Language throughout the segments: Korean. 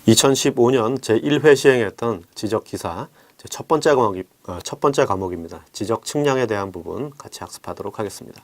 2015년 제1회 시행했던 지적기사 첫 번째 과목입니다. 지적 측량에 대한 부분 같이 학습하도록 하겠습니다.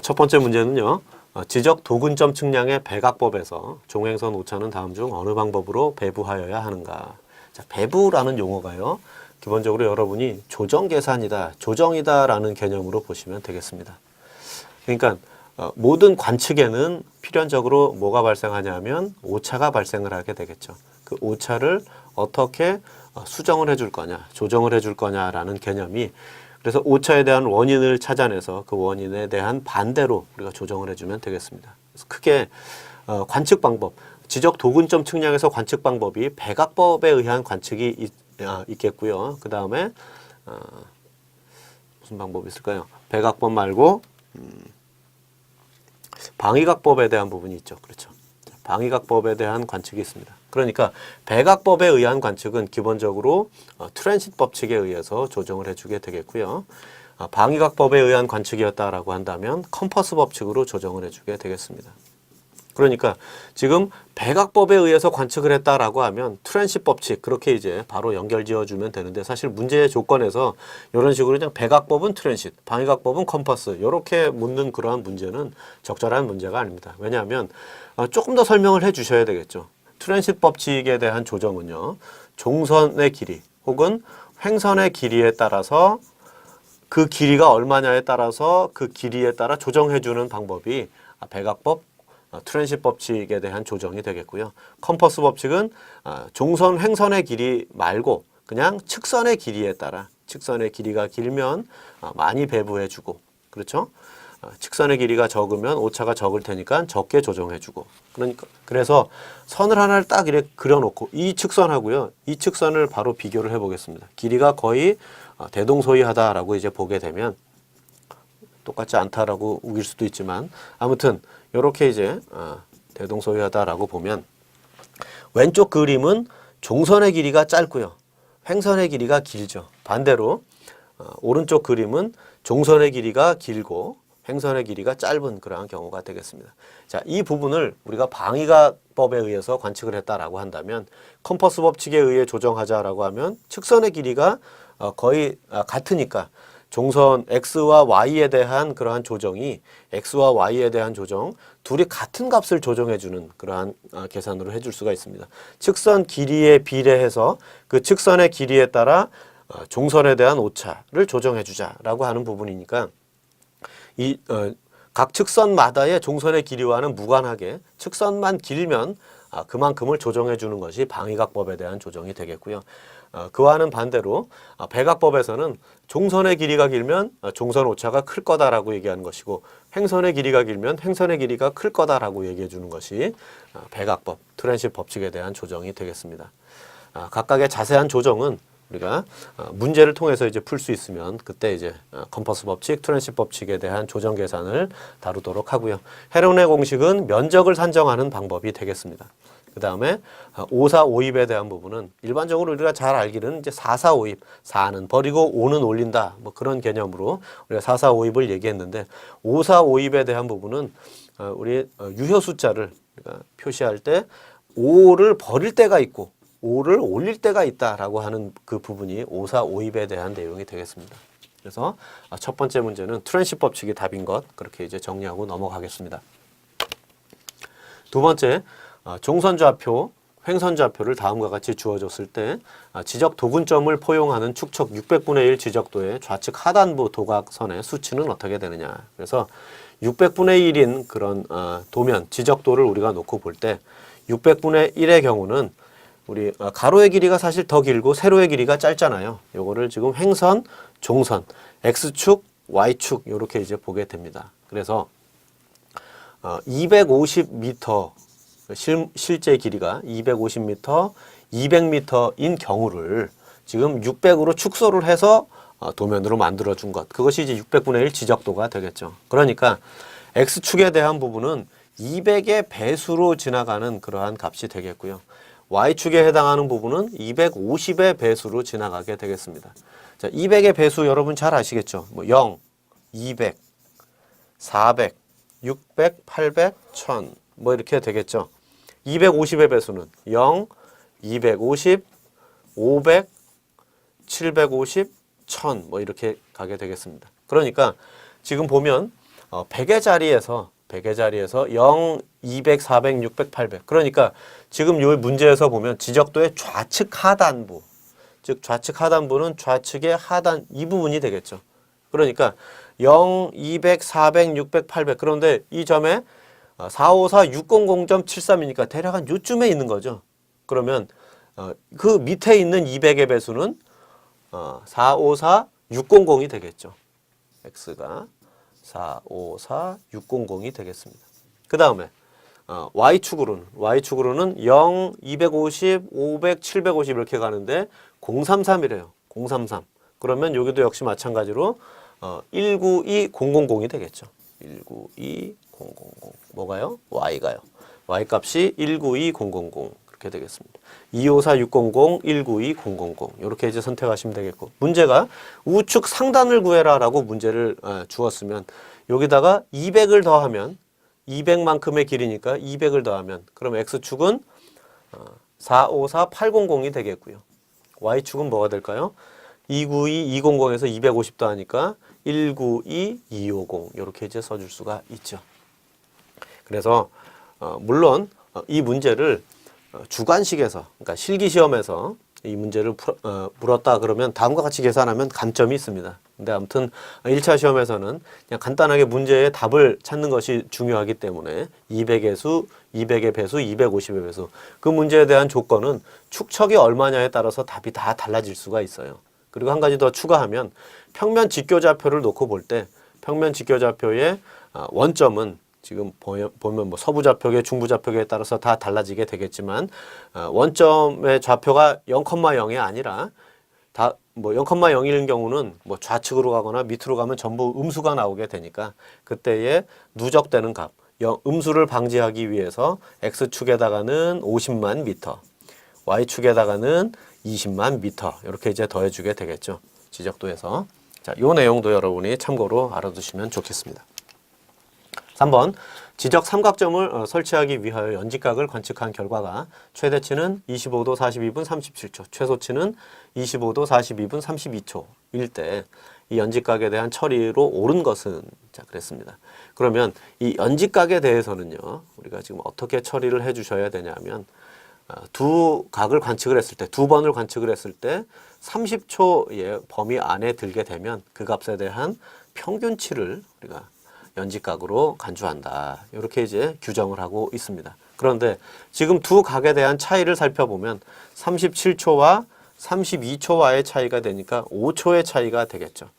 첫 번째 문제는요. 지적 도근점 측량의 배각법에서 종횡선 오차는 다음 중 어느 방법으로 배부하여야 하는가. 자, 배부라는 용어가요. 기본적으로 여러분이 조정 계산이다, 조정이다 라는 개념으로 보시면 되겠습니다. 그러니까 모든 관측에는 필연적으로 뭐가 발생하냐면 오차가 발생을 하게 되겠죠. 그 오차를 어떻게 수정을 해줄 거냐, 조정을 해줄 거냐라는 개념이, 그래서 오차에 대한 원인을 찾아내서 그 원인에 대한 반대로 우리가 조정을 해주면 되겠습니다. 그래서 크게 관측 방법, 지적 도근점 측량에서 관측 방법이 배각법에 의한 관측이 있겠고요. 그 다음에 무슨 방법이 있을까요? 배각법 말고 방위각법에 대한 부분이 있죠. 그렇죠. 방위각법에 대한 관측이 있습니다. 그러니까 배각법에 의한 관측은 기본적으로 트랜sit 법칙에 의해서 조정을 해주게 되겠고요. 방위각법에 의한 관측이었다라고 한다면 컴퍼스 법칙으로 조정을 해주게 되겠습니다. 그러니까 지금 배각법에 의해서 관측을 했다라고 하면 트랜sit 법칙 그렇게 이제 바로 연결 지어주면 되는데, 사실 문제의 조건에서 이런 식으로 그냥 배각법은 트랜sit, 방위각법은 컴퍼스 이렇게 묻는 그러한 문제는 적절한 문제가 아닙니다. 왜냐하면 조금 더 설명을 해 주셔야 되겠죠. 트랜sit 법칙에 대한 조정은요, 종선의 길이 혹은 횡선의 길이에 따라서 그 길이가 얼마냐에 따라서 그 길이에 따라 조정해 주는 방법이 배각법, 트랜sit 법칙에 대한 조정이 되겠고요. 컴퍼스 법칙은 종선, 횡선의 길이 말고 그냥 측선의 길이에 따라, 측선의 길이가 길면 많이 배부해주고, 그렇죠? 측선의 길이가 적으면 오차가 적을 테니까 적게 조정해주고, 그래서 선을 하나를 딱 이렇게 그려놓고 이 측선하고요, 이 측선을 바로 비교를 해보겠습니다. 길이가 거의 대동소이하다라고 이제 보게 되면, 똑같지 않다라고 우길 수도 있지만 아무튼 이렇게 이제 대동소이하다라고 보면, 왼쪽 그림은 종선의 길이가 짧고요, 횡선의 길이가 길죠. 반대로 오른쪽 그림은 종선의 길이가 길고 횡선의 길이가 짧은 그러한 경우가 되겠습니다. 자, 이 부분을 우리가 방위각법에 의해서 관측을 했다라고 한다면, 컴퍼스 법칙에 의해 조정하자라고 하면 측선의 길이가 거의 같으니까 종선 X와 Y에 대한 그러한 조정이, X와 Y에 대한 조정, 둘이 같은 값을 조정해주는 그러한 계산으로 해줄 수가 있습니다. 측선 길이에 비례해서 그 측선의 길이에 따라 종선에 대한 오차를 조정해주자라고 하는 부분이니까, 각 측선마다의 종선의 길이와는 무관하게 측선만 길면 그만큼을 조정해 주는 것이 방위각법에 대한 조정이 되겠고요. 그와는 반대로 배각법에서는 종선의 길이가 길면 종선 오차가 클 거다라고 얘기하는 것이고, 횡선의 길이가 길면 횡선의 길이가 클 거다라고 얘기해 주는 것이 배각법, 트랜sit 법칙에 대한 조정이 되겠습니다. 각각의 자세한 조정은 우리가 문제를 통해서 이제 풀 수 있으면 그때 이제 컴퍼스 법칙, 트랜sit 법칙에 대한 조정 계산을 다루도록 하고요. 헤론의 공식은 면적을 산정하는 방법이 되겠습니다. 그 다음에 5, 4, 5입에 대한 부분은 일반적으로 우리가 잘 알기는 이제 4, 4, 5입, 4는 버리고 5는 올린다, 뭐 그런 개념으로 우리가 4, 4, 5입을 얘기했는데, 5, 4, 5입에 대한 부분은 우리 유효 숫자를 우리가 표시할 때 5를 버릴 때가 있고 5를 올릴 때가 있다라고 하는 그 부분이 5, 4, 5입에 대한 내용이 되겠습니다. 그래서 첫 번째 문제는 트랜sit 법칙이 답인 것, 그렇게 이제 정리하고 넘어가겠습니다. 두 번째, 종선좌표, 횡선좌표를 다음과 같이 주어졌을 때 지적 도근점을 포용하는 축척 600분의 1 지적도의 좌측 하단부 도각선의 수치는 어떻게 되느냐. 그래서 600분의 1인 그런 도면, 지적도를 우리가 놓고 볼 때 600분의 1의 경우는 우리 가로의 길이가 사실 더 길고 세로의 길이가 짧잖아요. 요거를 지금 횡선, 종선, X축, Y축 이렇게 이제 보게 됩니다. 그래서 250m 실제 길이가 250m, 200m인 경우를 지금 600으로 축소를 해서 도면으로 만들어 준 것, 그것이 이제 600분의 1 지적도가 되겠죠. 그러니까 X축에 대한 부분은 200의 배수로 지나가는 그러한 값이 되겠고요. Y축에 해당하는 부분은 250의 배수로 지나가게 되겠습니다. 자, 200의 배수 여러분 잘 아시겠죠? 뭐 0, 200, 400, 600, 800, 1000 뭐 이렇게 되겠죠. 250의 배수는 0, 250, 500, 750, 1000 뭐 이렇게 가게 되겠습니다. 그러니까 지금 보면 100의 자리에서 0, 200, 400, 600, 800 그러니까 지금 이 문제에서 보면 지적도의 좌측 하단부 즉 좌측 하단부는 좌측의 하단 이 부분이 되겠죠. 그러니까 0, 200, 400, 600, 800 그런데 이 점에 454, 600.73이니까 대략 한 요쯤에 있는 거죠. 그러면 그 밑에 있는 200의 배수는 454, 600이 되겠죠. x가 454, 600이 되겠습니다. 그 다음에 y축으로는 0, 250, 500, 750 이렇게 가는데 033이래요. 033. 그러면 여기도 역시 마찬가지로 192000이 되겠죠. 192000 뭐가요? y가요. y 값이 192000 그렇게 되겠습니다. 254, 600, 192000 이렇게 이제 선택하시면 되겠고 문제가 우측 상단을 구해라라고 문제를 주었으면 여기다가 200을 더하면 200만큼의 길이니까 200을 더하면 그럼 x축은 454, 800이 되겠고요. y축은 뭐가 될까요? 292, 200에서 250 더하니까 192, 250 이렇게 이제 써줄 수가 있죠. 그래서 물론 이 문제를 주관식에서 그러니까 실기시험에서 이 문제를 물었다 그러면 다음과 같이 계산하면 감점이 있습니다. 근데 아무튼 1차 시험에서는 그냥 간단하게 문제의 답을 찾는 것이 중요하기 때문에 200의 수, 200의 배수, 250의 배수 그 문제에 대한 조건은 축척이 얼마냐에 따라서 답이 다 달라질 수가 있어요. 그리고 한 가지 더 추가하면 평면 직교좌표를 놓고 볼 때 평면 직교좌표의 원점은 지금 보면 뭐 서부좌표계, 중부좌표계에 따라서 다 달라지게 되겠지만 원점의 좌표가 0,0이 아니라 다 뭐 0,0인 경우는 뭐 좌측으로 가거나 밑으로 가면 전부 음수가 나오게 되니까 그때에 누적되는 값, 음수를 방지하기 위해서 x축에다가는 50만 미터, y축에다가는 20만 미터 이렇게 이제 더해주게 되겠죠. 지적도에서. 자, 요 내용도 여러분이 참고로 알아두시면 좋겠습니다. 3번 지적 삼각점을 설치하기 위하여 연직각을 관측한 결과가 최대치는 25도 42분 37초, 최소치는 25도 42분 32초일 때 이 연직각에 대한 처리로 옳은 것은 자 그랬습니다. 그러면 이 연직각에 대해서는요 우리가 지금 어떻게 처리를 해주셔야 되냐면 두 각을 관측을 했을 때 두 번을 관측을 했을 때 30초의 범위 안에 들게 되면 그 값에 대한 평균치를 우리가 연직각으로 간주한다. 이렇게 이제 규정을 하고 있습니다. 그런데 지금 두 각에 대한 차이를 살펴보면 37초와 32초와의 차이가 되니까 5초의 차이가 되겠죠.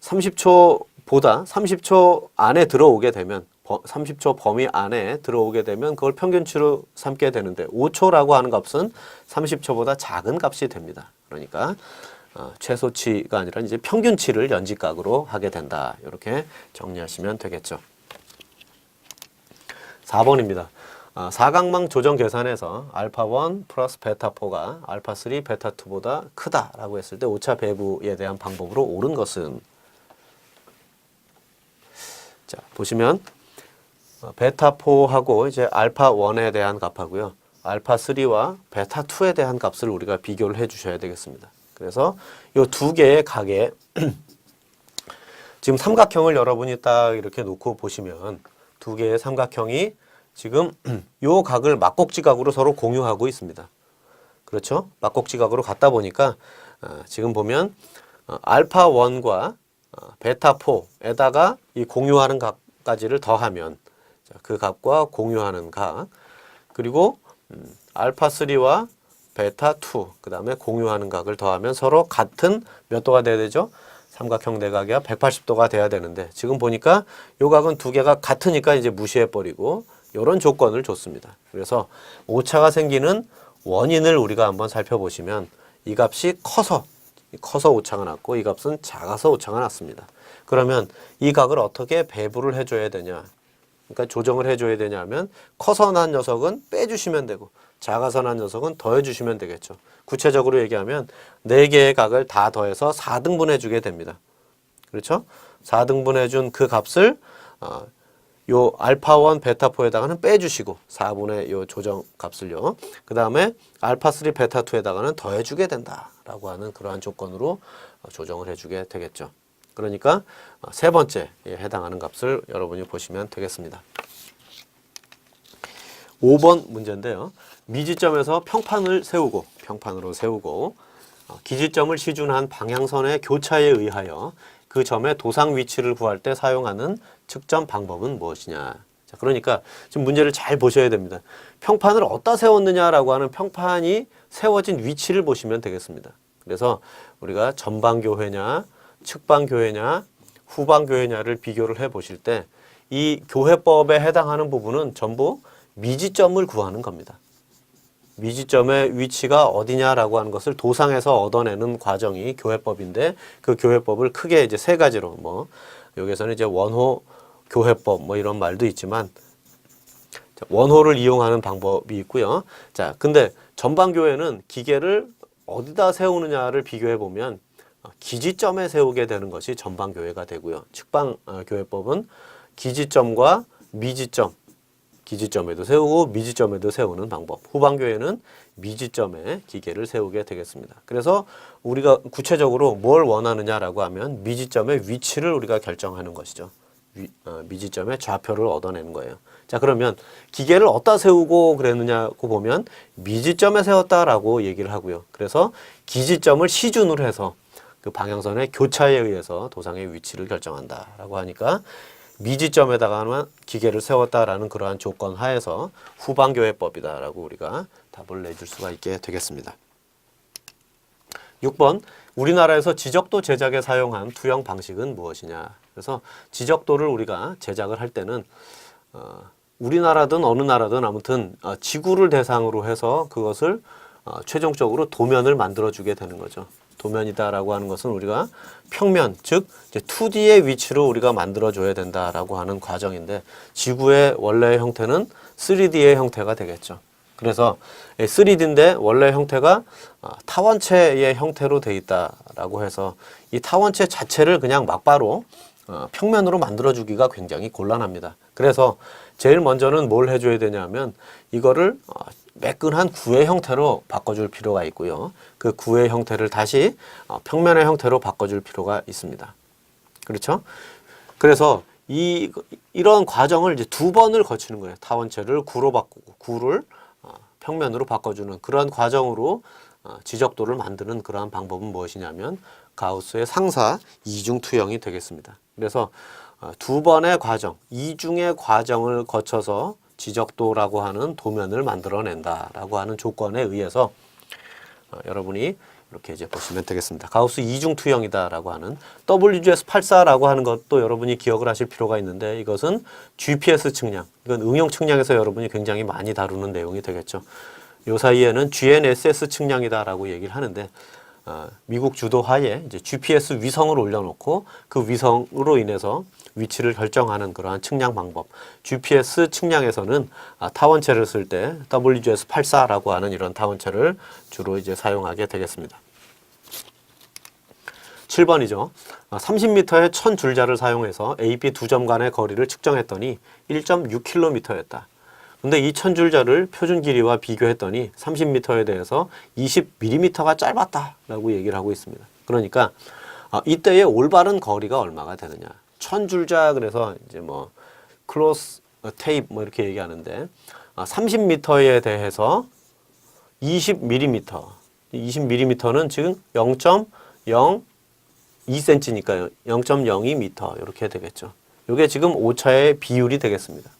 30초 안에 들어오게 되면 30초 범위 안에 들어오게 되면 그걸 평균치로 삼게 되는데 5초라고 하는 값은 30초보다 작은 값이 됩니다. 그러니까 최소치가 아니라 이제 평균치를 연직각으로 하게 된다. 이렇게 정리하시면 되겠죠. 4번입니다. 사각망 조정 계산에서 알파1 플러스 베타4가 알파3 베타2보다 크다라고 했을 때 오차 배분에 대한 방법으로 옳은 것은 자 보시면 베타4하고 이제 알파1에 대한 값하고요. 알파3와 베타2에 대한 값을 우리가 비교를 해 주셔야 되겠습니다. 그래서 이 두 개의 각에 지금 삼각형을 여러분이 딱 이렇게 놓고 보시면 두 개의 삼각형이 지금 요 각을 막곡지각으로 서로 공유하고 있습니다. 그렇죠? 막곡지각으로 갖다 보니까 지금 보면 알파1과 베타4에다가 이 공유하는 각까지를 더하면 그 값과 공유하는 각 그리고 알파3와 베타2 그 다음에 공유하는 각을 더하면 서로 같은 몇 도가 돼야 되죠? 삼각형 내각이 180도가 돼야 되는데 지금 보니까 요 각은 두 개가 같으니까 이제 무시해버리고 이런 조건을 줬습니다. 그래서 오차가 생기는 원인을 우리가 한번 살펴보시면 이 값이 커서 오차가 났고 이 값은 작아서 오차가 났습니다. 그러면 이 각을 어떻게 배분을 해줘야 되냐? 그러니까 조정을 해줘야 되냐면 커서 난 녀석은 빼주시면 되고 작아서 난 녀석은 더해주시면 되겠죠. 구체적으로 얘기하면 4개의 각을 다 더해서 4등분해 주게 됩니다. 그렇죠? 4등분해 준 그 값을 요 알파1, 베타4에다가는 빼주시고 4분의 요 조정 값을요. 그 다음에 알파3, 베타2에다가는 더해주게 된다라고 하는 그러한 조건으로 조정을 해주게 되겠죠. 그러니까 세 번째에 해당하는 값을 여러분이 보시면 되겠습니다. 5번 문제인데요. 미지점에서 평판으로 세우고 기지점을 시준한 방향선의 교차에 의하여 그 점의 도상 위치를 구할 때 사용하는 측정 방법은 무엇이냐. 자, 그러니까 지금 문제를 잘 보셔야 됩니다. 평판을 어디다 세웠느냐라고 하는 평판이 세워진 위치를 보시면 되겠습니다. 그래서 우리가 전방교회냐, 측방교회냐, 후방교회냐를 비교를 해 보실 때 이 교회법에 해당하는 부분은 전부 미지점을 구하는 겁니다. 미지점의 위치가 어디냐라고 하는 것을 도상에서 얻어내는 과정이 교회법인데 그 교회법을 크게 이제 세 가지로 여기서는 이제 원호 교회법 이런 말도 있지만 원호를 이용하는 방법이 있고요. 자, 근데 전방교회는 기계를 어디다 세우느냐를 비교해 보면 기지점에 세우게 되는 것이 전방교회가 되고요. 측방교회법은 기지점과 미지점, 기지점에도 세우고 미지점에도 세우는 방법. 후방교회는 미지점에 기계를 세우게 되겠습니다. 그래서 우리가 구체적으로 뭘 원하느냐라고 하면 미지점의 위치를 우리가 결정하는 것이죠. 미지점의 좌표를 얻어내는 거예요. 자, 그러면 기계를 어디다 세우고 그랬느냐고 보면 미지점에 세웠다라고 얘기를 하고요. 그래서 기지점을 시준으로 해서 그 방향선의 교차에 의해서 도상의 위치를 결정한다라고 하니까 미지점에다가만 기계를 세웠다라는 그러한 조건 하에서 후방교회법이다라고 우리가 답을 내줄 수가 있게 되겠습니다. 6번, 우리나라에서 지적도 제작에 사용한 투영 방식은 무엇이냐. 그래서 지적도를 우리가 제작을 할 때는 우리나라든 어느 나라든 아무튼 지구를 대상으로 해서 그것을 최종적으로 도면을 만들어주게 되는 거죠. 도면이다라고 하는 것은 우리가 평면, 즉 이제 2D의 위치로 우리가 만들어줘야 된다라고 하는 과정인데 지구의 원래 형태는 3D의 형태가 되겠죠. 그래서 3D인데 원래 형태가 타원체의 형태로 돼 있다라고 해서 이 타원체 자체를 그냥 막바로 평면으로 만들어주기가 굉장히 곤란합니다. 그래서 제일 먼저는 뭘 해줘야 되냐면 이거를 매끈한 구의 형태로 바꿔줄 필요가 있고요. 그 구의 형태를 다시 평면의 형태로 바꿔줄 필요가 있습니다. 그렇죠? 그래서 이런 과정을 이제 두 번을 거치는 거예요. 타원체를 구로 바꾸고 구를 평면으로 바꿔주는 그런 과정으로 지적도를 만드는 그러한 방법은 무엇이냐면 가우스의 상사 이중 투영이 되겠습니다. 그래서 두 번의 과정, 이중의 과정을 거쳐서 지적도라고 하는 도면을 만들어낸다라고 하는 조건에 의해서 여러분이 이렇게 이제 보시면 되겠습니다. 가우스 이중 투영이다라고 하는 WGS84라고 하는 것도 여러분이 기억을 하실 필요가 있는데 이것은 GPS 측량, 이건 응용 측량에서 여러분이 굉장히 많이 다루는 내용이 되겠죠. 요 사이에는 GNSS 측량이다라고 얘기를 하는데 미국 주도하에 이제 GPS 위성을 올려놓고 그 위성으로 인해서 위치를 결정하는 그러한 측량 방법. GPS 측량에서는 타원체를 쓸 때 WGS84라고 하는 이런 타원체를 주로 이제 사용하게 되겠습니다. 7번이죠. 30m의 1000줄자를 사용해서 A, B 두 점 간의 거리를 측정했더니 1.6km였다. 근데 이 1000줄자를 표준 길이와 비교했더니 30m에 대해서 20mm가 짧았다라고 얘기를 하고 있습니다. 그러니까 이때의 올바른 거리가 얼마가 되느냐. 1000줄자 그래서 이제 클로스 테이프 이렇게 얘기하는데 30m에 대해서 20mm. 20mm는 지금 0.02cm니까요. 0.02m 이렇게 되겠죠. 이게 지금 오차의 비율이 되겠습니다.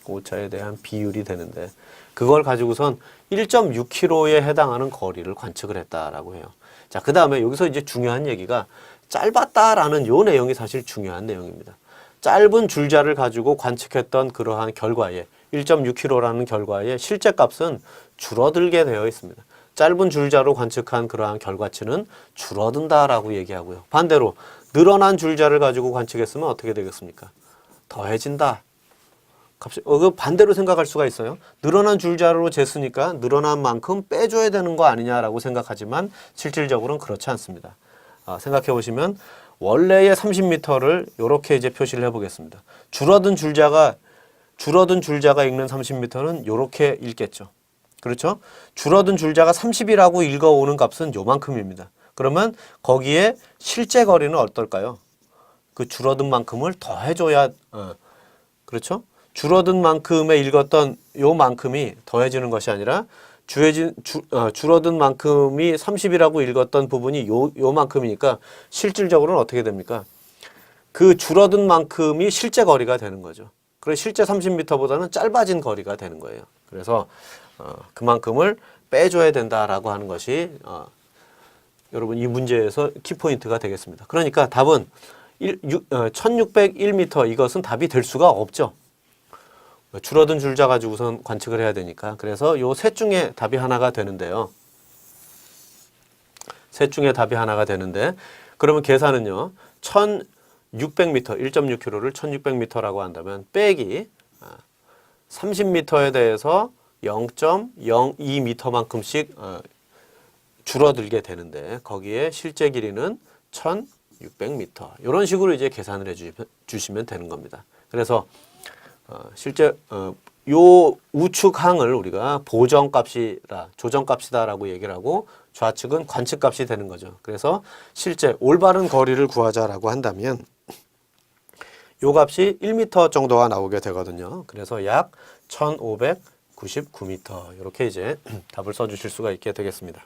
오차에 대한 비율이 되는데 그걸 가지고선 1.6km에 해당하는 거리를 관측을 했다라고 해요. 자, 그 다음에 여기서 이제 중요한 얘기가 짧았다라는 요 내용이 사실 중요한 내용입니다. 짧은 줄자를 가지고 관측했던 그러한 결과에 1.6km라는 결과에 실제 값은 줄어들게 되어 있습니다. 짧은 줄자로 관측한 그러한 결과치는 줄어든다라고 얘기하고요. 반대로 늘어난 줄자를 가지고 관측했으면 어떻게 되겠습니까? 더해진다. 그 반대로 생각할 수가 있어요. 늘어난 줄자로 쟀으니까 늘어난 만큼 빼줘야 되는 거 아니냐라고 생각하지만 실질적으로는 그렇지 않습니다. 생각해 보시면 원래의 30m를 이렇게 이제 표시를 해보겠습니다. 줄어든 줄자가 줄어든 줄자가 읽는 30m는 이렇게 읽겠죠. 그렇죠? 줄어든 줄자가 30이라고 읽어오는 값은 요만큼입니다. 그러면 거기에 실제 거리는 어떨까요? 그 줄어든 만큼을 더해줘야 그렇죠? 줄어든 만큼에 읽었던 요만큼이 더해지는 것이 아니라 줄어든 만큼이 30이라고 읽었던 부분이 요만큼이니까 실질적으로는 어떻게 됩니까? 그 줄어든 만큼이 실제 거리가 되는 거죠. 그래서 실제 30m보다는 짧아진 거리가 되는 거예요. 그래서 그만큼을 빼줘야 된다라고 하는 것이 여러분 이 문제에서 키포인트가 되겠습니다. 그러니까 답은 1601m 이것은 답이 될 수가 없죠. 줄어든 줄자 가지고 우선 관측을 해야 되니까. 그래서 요 셋 중에 답이 하나가 되는데요. 셋 중에 답이 하나가 되는데 그러면 계산은요. 1600m, 1.6km를 1600m라고 한다면 빼기 30m에 대해서 0.02m만큼씩 줄어들게 되는데 거기에 실제 길이는 1600m. 이런 식으로 이제 계산을 해 주시면 되는 겁니다. 그래서 실제 요 우측항을 우리가 보정값이라 조정값이다라고 얘기를 하고 좌측은 관측값이 되는 거죠. 그래서 실제 올바른 거리를 구하자라고 한다면 요 값이 1m 정도가 나오게 되거든요. 그래서 약 1599m 이렇게 이제 답을 써 주실 수가 있게 되겠습니다.